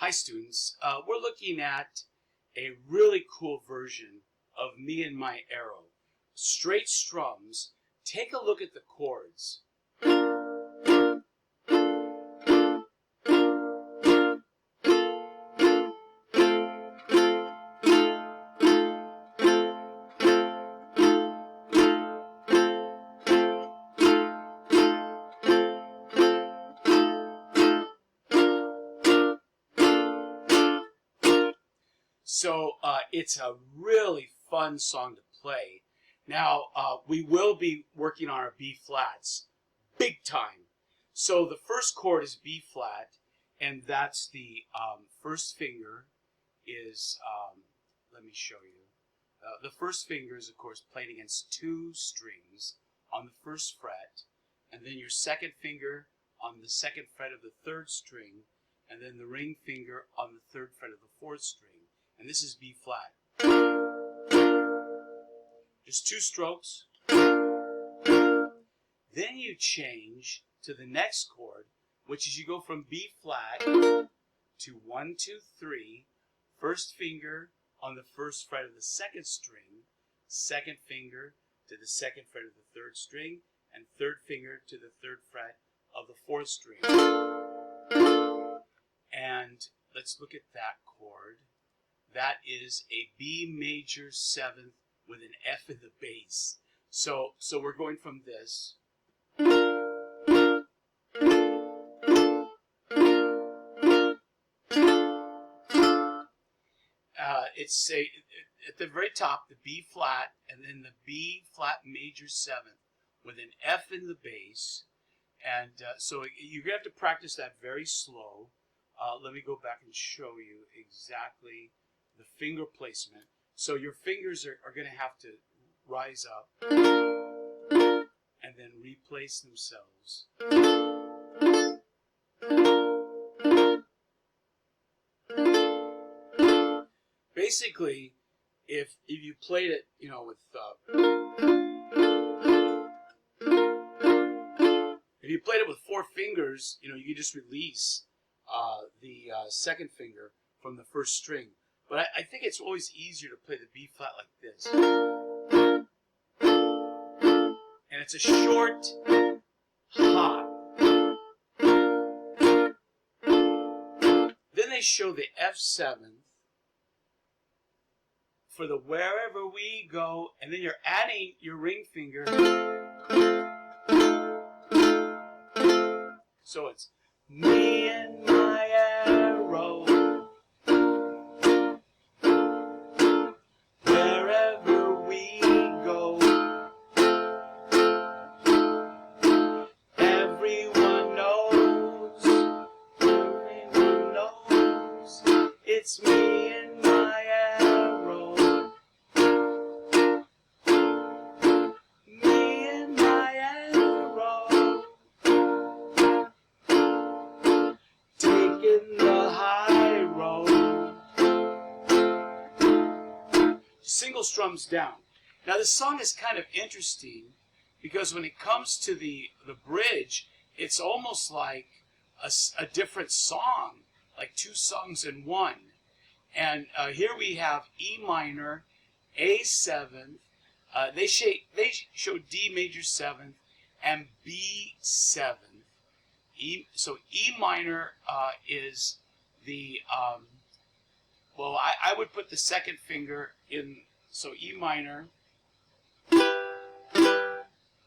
Hi students, we're looking at a really cool version of Me and My Arrow. Straight strums. Take a look at the chords. So it's a really fun song to play. Now, we will be working on our B flats big time. So the first chord is B flat, and that's the first finger is, let me show you. The first finger is, of course, playing against two strings on the first fret, and then your second finger on the second fret of the third string, and then the ring finger on the third fret of the fourth string. And this is B flat. Just two strokes. Then you change to the next chord, which is you go from B flat to 1, 2, 3, first finger on the first fret of the second string, second finger to the second fret of the third string, and third finger to the third fret of the fourth string. And let's look at that chord. That is a B major 7th with an F in the bass. So we're going from this. It's at the very top, the B flat, and then the B flat major 7th with an F in the bass. And so you're going to have to practice that very slow. Let me go back and show you exactly the finger placement. So your fingers are going to have to rise up and then replace themselves. Basically, if you played it, with if you played it with four fingers, you can just release the second finger from the first string. But I think it's always easier to play the B flat like this. And it's a short hop. Then they show the F7th for the wherever we go, and then you're adding your ring finger. So it's me and my arrow. It's me and my arrow. Me and my arrow. Taking the high road. Single strums down. Now this song is kind of interesting because when it comes to the bridge, it's almost like a different song, like two songs in one. And here we have E minor, A7th. They show D major 7th and B7th. So E minor is the well, I would put the second finger in. So E minor,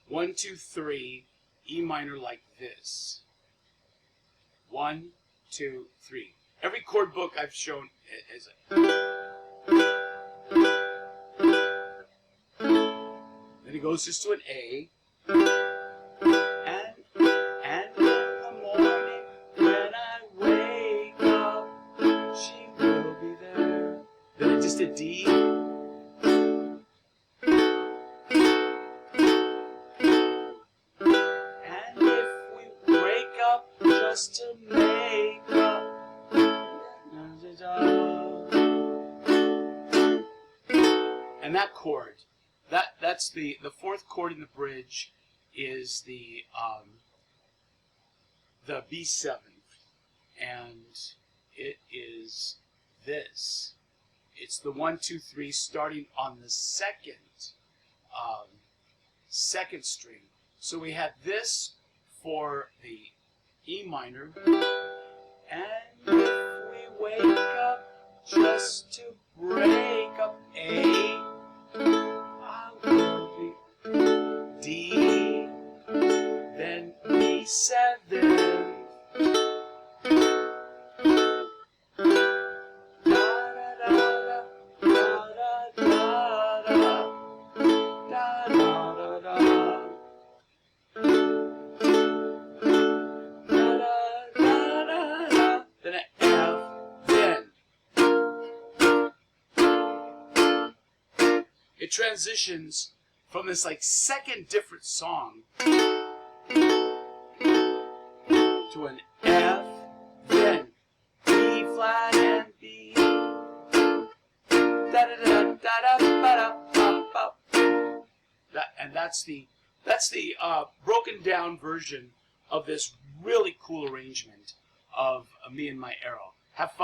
1, 2, 3. E minor like this. 1, 2, 3. Every chord book I've shown is then it goes just to an A. And in the morning when I wake up, she will be there. Then it's just a D. And if we break up just to make up, and that chord, that's the fourth chord in the bridge is the B7th, and it is is this. It's the 1, 2, 3 starting on the second string. So we have this for the E minor, and if we wake up just to break up A, I will be D, then B7. It transitions from this like second different song to an F, then B flat and B. And that's the broken down version of this really cool arrangement of Me and My Arrow. Have fun.